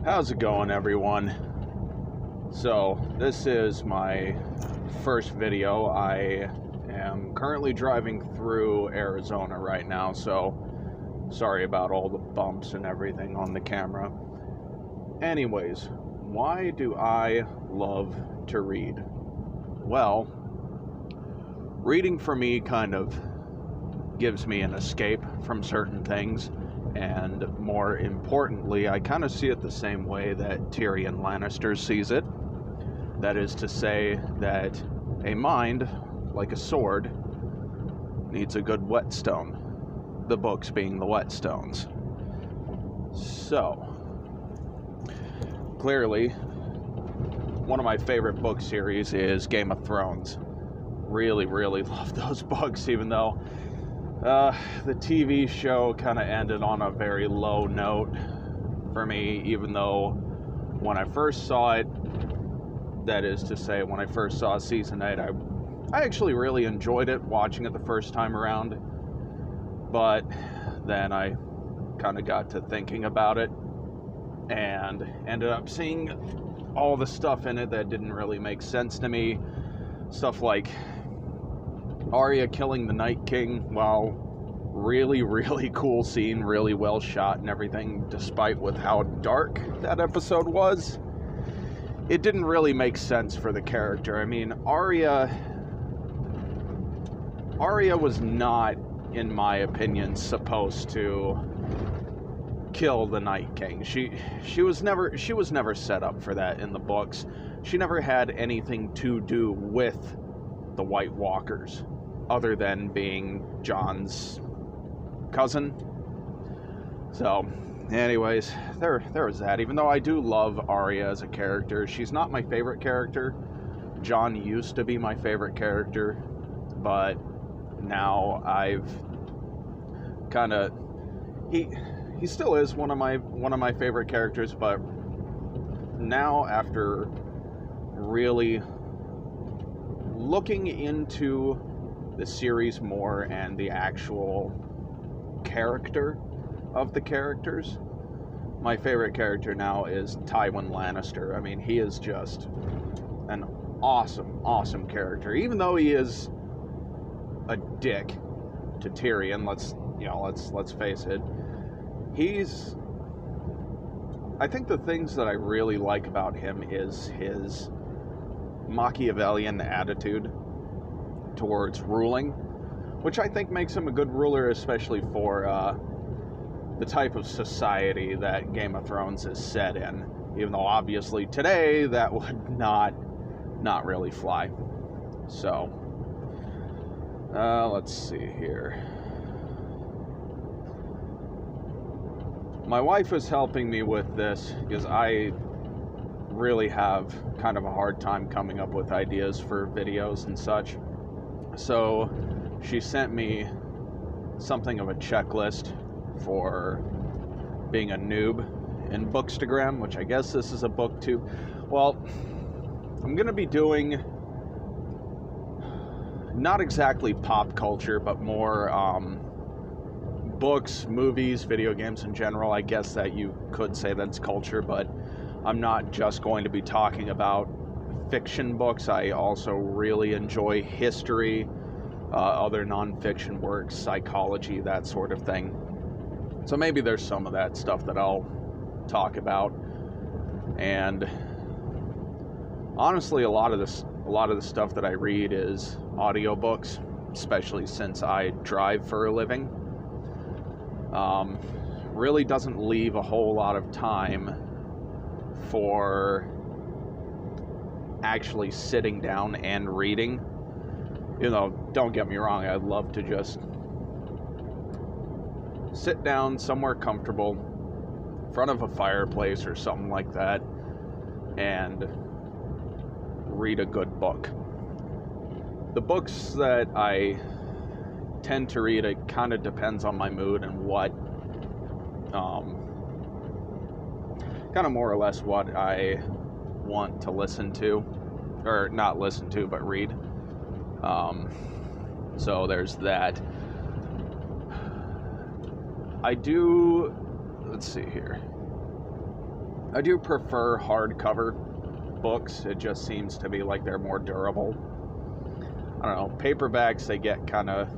How's it going, everyone? So this is my first video. I am currently driving through Arizona right now, so sorry about all the bumps and everything on the camera. Anyways, why do I love to read? Well, reading for me kind of gives me an escape from certain things. And more importantly, I kind of see it the same way that Tyrion Lannister sees it. That is to say that a mind, like a sword, needs a good whetstone. The books being the whetstones. So, clearly, one of my favorite book series is Game of Thrones. Really love those books, even though the TV show kind of ended on a very low note for me, even though when I first saw it, that is to say, when I first saw season 8, I actually really enjoyed it, watching it the first time around, but then I kind of got to thinking about it, and ended up seeing all the stuff in it that didn't really make sense to me. Stuff like Arya killing the Night King, while really cool scene, really well shot and everything, despite with how dark that episode was. It didn't really make sense for the character. I mean, Arya was not, in my opinion, supposed to kill the Night King. She was never set up for that in the books. She never had anything to do with the White Walkers, other than being Jon's cousin. So, anyways, there was that. Even though I do love Arya as a character, she's not my favorite character. Jon used to be my favorite character, but now I've kind of he still is one of my favorite characters, but now, after really looking into the series more and the actual character of the characters, my favorite character now is Tywin Lannister. I mean, he is just an awesome character, even though he is a dick to Tyrion. Let's face it. I think the things that I really like about him is his Machiavellian attitude towards ruling, which I think makes him a good ruler, especially for the type of society that Game of Thrones is set in, even though obviously today that would not really fly. So let's see here. My wife is helping me with this because I really have kind of a hard time coming up with ideas for videos and such. So she sent me something of a checklist for being a noob in Bookstagram, which I guess this is a Booktube. Well, I'm going to be doing not exactly pop culture, but more books, movies, video games in general. I guess that you could say that's culture, but I'm not just going to be talking about fiction books. I also really enjoy history, other non-fiction works, psychology, that sort of thing. So maybe there's some of that stuff that I'll talk about. And honestly, a lot of the stuff that I read is audiobooks, especially since I drive for a living. Really doesn't leave a whole lot of time for actually sitting down and reading. You know, don't get me wrong, I'd love to just sit down somewhere comfortable in front of a fireplace or something like that and read a good book. The books that I tend to read, it kind of depends on my mood and what kind of more or less what I want to listen to, or not listen to, but read. So there's that. I do, let's see here. I do prefer hardcover books. It just seems to be like they're more durable. I don't know, paperbacks, they get kind of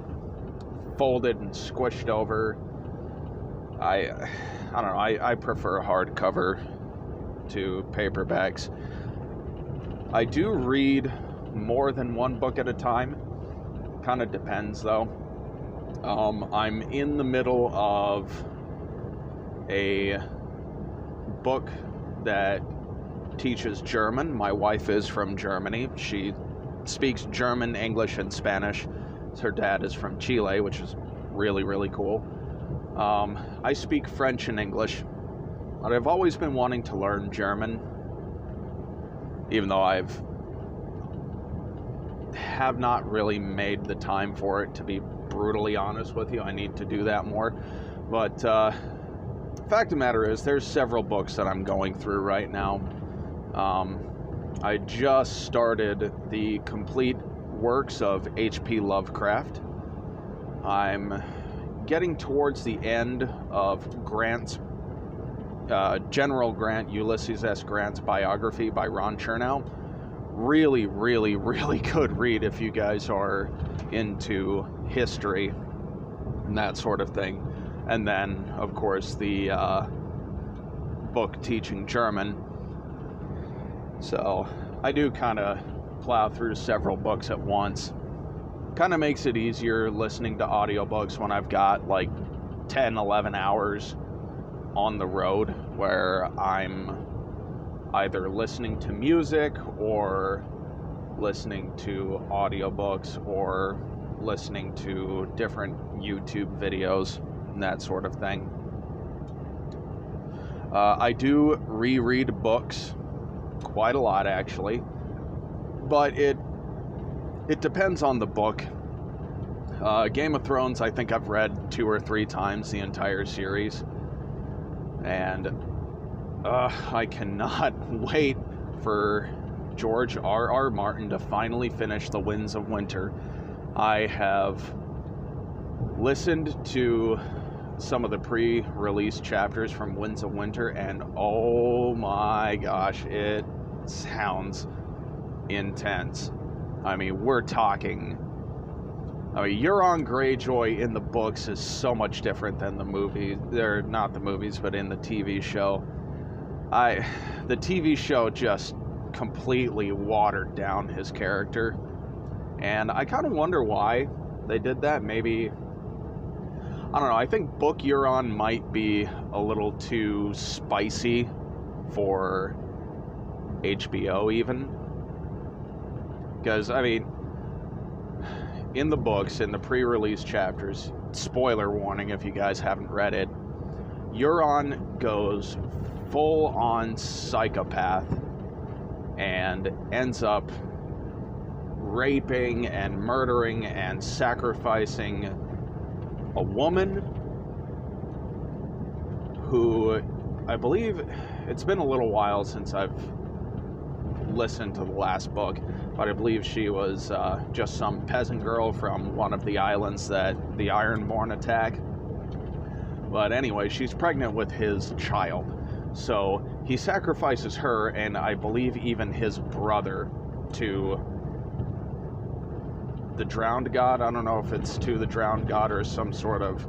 folded and squished over. I don't know, I prefer hardcover to paperbacks. I do read more than one book at a time. Kind of depends though. I'm in the middle of a book that teaches German. My wife is from Germany. She speaks German, English, and Spanish. Her dad is from Chile, which is really, really cool. I speak French and English, but I've always been wanting to learn German, even though have not really made the time for it, to be brutally honest with you. I need to do that more. But fact of the matter is, there's several books that I'm going through right now. I just started the complete works of H.P. Lovecraft. I'm getting towards the end of Grant's, General Grant, Ulysses S. Grant's biography by Ron Chernow. Really, really, really good read if you guys are into history and that sort of thing. And then, of course, the book teaching German. So I do kind of plow through several books at once. Kind of makes it easier listening to audiobooks when I've got like 10, 11 hours on the road where I'm either listening to music or listening to audiobooks or listening to different YouTube videos and that sort of thing. I do reread books quite a lot, actually, but it depends on the book. Game of Thrones, I think I've read 2 or 3 times the entire series, and I cannot wait for George R.R. Martin to finally finish The Winds of Winter. I have listened to some of the pre-release chapters from Winds of Winter, and oh my gosh, it sounds intense. I mean, we're talking... Euron Greyjoy in the books is so much different than the movie. They're not the movies, but in the TV show. The TV show just completely watered down his character. And I kind of wonder why they did that. Maybe, I don't know, I think book Euron might be a little too spicy for HBO even. Because, I mean, in the books, in the pre-release chapters, spoiler warning if you guys haven't read it, Euron goes full-on psychopath and ends up raping and murdering and sacrificing a woman who, I believe, it's been a little while since I've listened to the last book, but I believe she was just some peasant girl from one of the islands that the Ironborn attack. But anyway, she's pregnant with his child. So he sacrifices her, and I believe even his brother, to the drowned god. I don't know if it's to the drowned god or some sort of...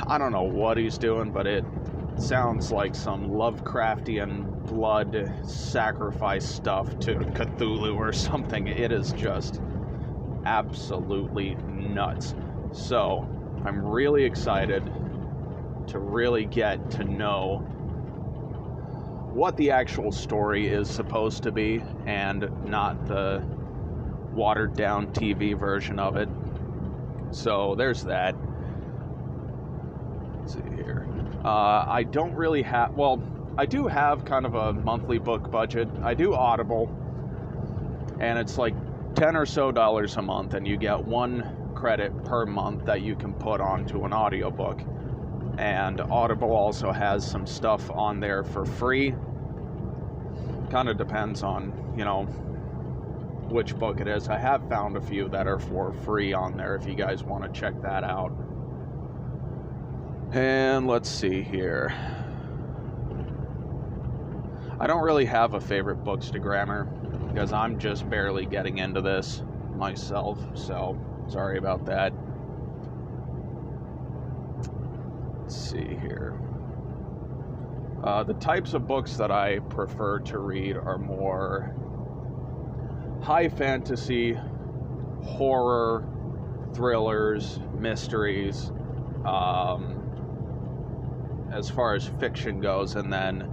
I don't know what he's doing, but it sounds like some Lovecraftian blood sacrifice stuff to Cthulhu or something. It is just absolutely nuts. So I'm really excited to really get to know what the actual story is supposed to be and not the watered down TV version of it. So there's that. Let's see here. I don't really have, well, I do have kind of a monthly book budget. I do Audible, and it's like $10 or so a month, and you get 1 credit per month that you can put onto an audiobook. And Audible also has some stuff on there for free. Kind of depends on, you know, which book it is. I have found a few that are for free on there if you guys want to check that out. And let's see here. I don't really have a favorite Bookstagrammer because I'm just barely getting into this myself, so sorry about that. Let's see here. The types of books that I prefer to read are more high fantasy, horror, thrillers, mysteries, as far as fiction goes, and then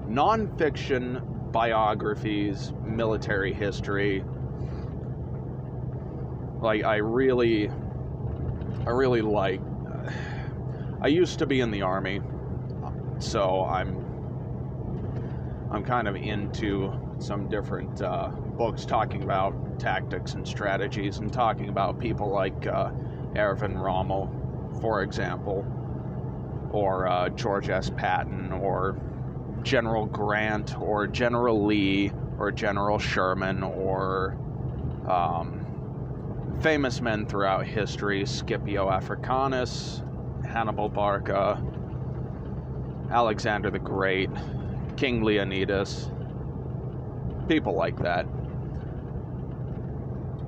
non-fiction, biographies, military history. Like, I really like, I used to be in the Army, so I'm kind of into some different books talking about tactics and strategies, and talking about people like Erwin Rommel, for example, or George S. Patton, or General Grant, or General Lee, or General Sherman, or famous men throughout history: Scipio Africanus, Hannibal Barca, Alexander the Great, King Leonidas, people like that.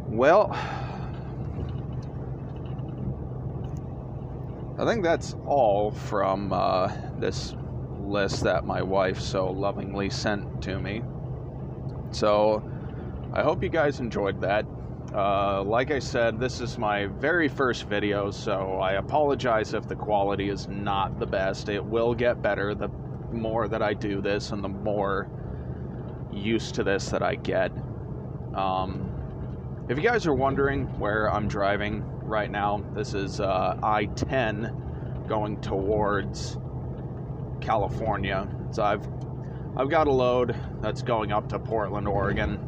Well, I think that's all from this list that my wife so lovingly sent to me. So I hope you guys enjoyed that. Like I said, this is my very first video, so I apologize if the quality is not the best. It will get better the more that I do this and the more used to this that I get. If you guys are wondering where I'm driving right now, this is I-10 going towards California. So I've got a load that's going up to Portland, Oregon.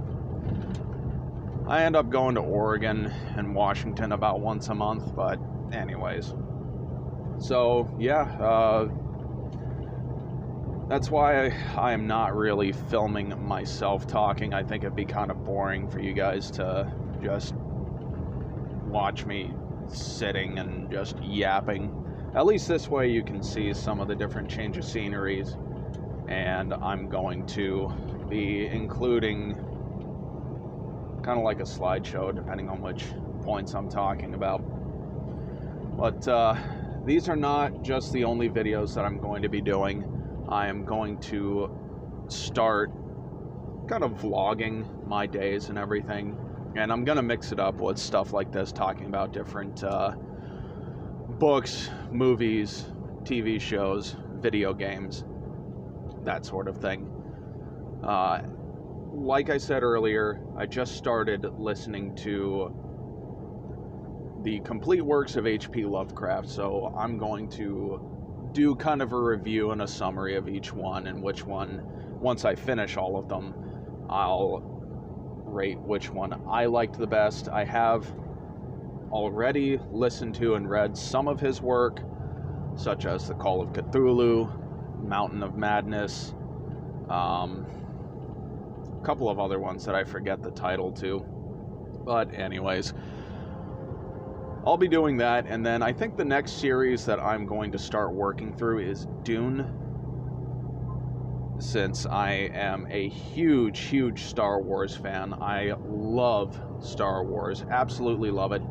I end up going to Oregon and Washington about once a month, but anyways. So yeah, that's why I am not really filming myself talking. I think it'd be kind of boring for you guys to just watch me sitting and just yapping. At least this way you can see some of the different change of sceneries, and I'm going to be including kind of like a slideshow depending on which points I'm talking about. But these are not just the only videos that I'm going to be doing. I am going to start kind of vlogging my days and everything, and I'm going to mix it up with stuff like this, talking about different books, movies, TV shows, video games, that sort of thing. Like I said earlier, I just started listening to the complete works of H.P. Lovecraft, so I'm going to do kind of a review and a summary of each one, and which one, once I finish all of them, I'll rate which one I liked the best. I have already listened to and read some of his work, such as The Call of Cthulhu, Mountain of Madness, a couple of other ones that I forget the title to. But anyways, I'll be doing that, and then I think the next series that I'm going to start working through is Dune, since I am a huge Star Wars fan. I love Star Wars, absolutely love it.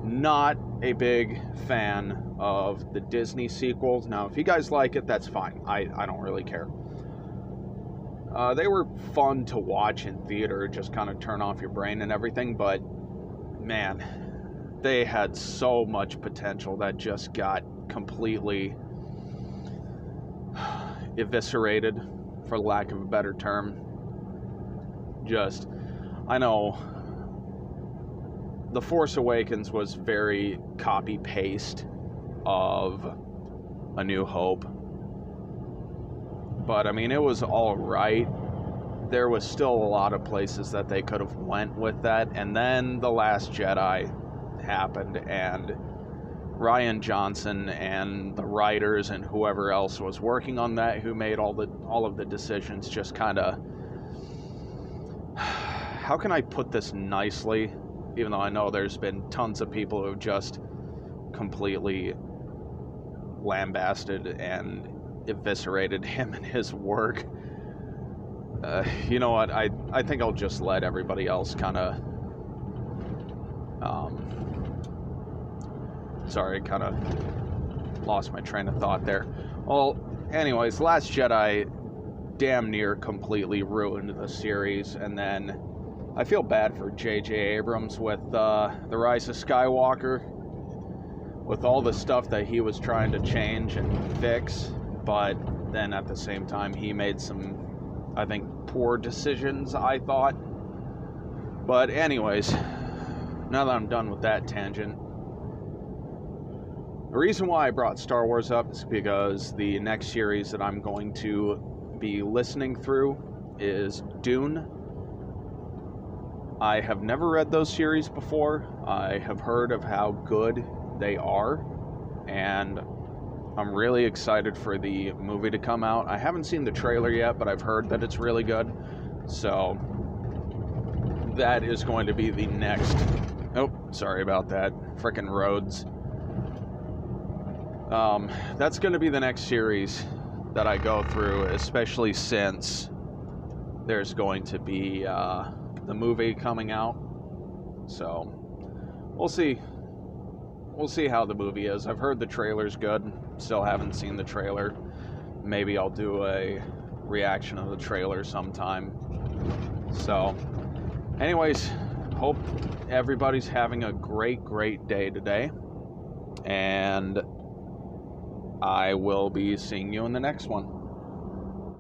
Not a big fan of the Disney sequels. Now, if you guys like it, that's fine. I don't really care. They were fun to watch in theater, just kind of turn off your brain and everything, but man, they had so much potential that just got completely eviscerated, for lack of a better term. Just, I know The Force Awakens was very copy-paste of A New Hope, but I mean, it was all right. There was still a lot of places that they could have went with that, and then The Last Jedi happened, and Rian Johnson and the writers and whoever else was working on that, who made all of the decisions, just kind of, how can I put this nicely, even though I know there's been tons of people who have just completely lambasted and eviscerated him and his work. You know what? I think I'll just let everybody else kind of. Sorry, kind of lost my train of thought there. Well, anyways, Last Jedi damn near completely ruined the series, and then I feel bad for J.J. Abrams with The Rise of Skywalker, with all the stuff that he was trying to change and fix, but then at the same time he made some, I think, poor decisions, I thought. But anyways, now that I'm done with that tangent, the reason why I brought Star Wars up is because the next series that I'm going to be listening through is Dune. I have never read those series before. I have heard of how good they are, and I'm really excited for the movie to come out. I haven't seen the trailer yet, but I've heard that it's really good. So that is going to be the next... Oh, sorry about that. Frickin' roads. That's going to be the next series that I go through, especially since there's going to be the movie coming out. So we'll see. We'll see how the movie is. I've heard the trailer's good. Still haven't seen the trailer. Maybe I'll do a reaction of the trailer sometime. So, anyways, hope everybody's having a great day today. And I will be seeing you in the next one.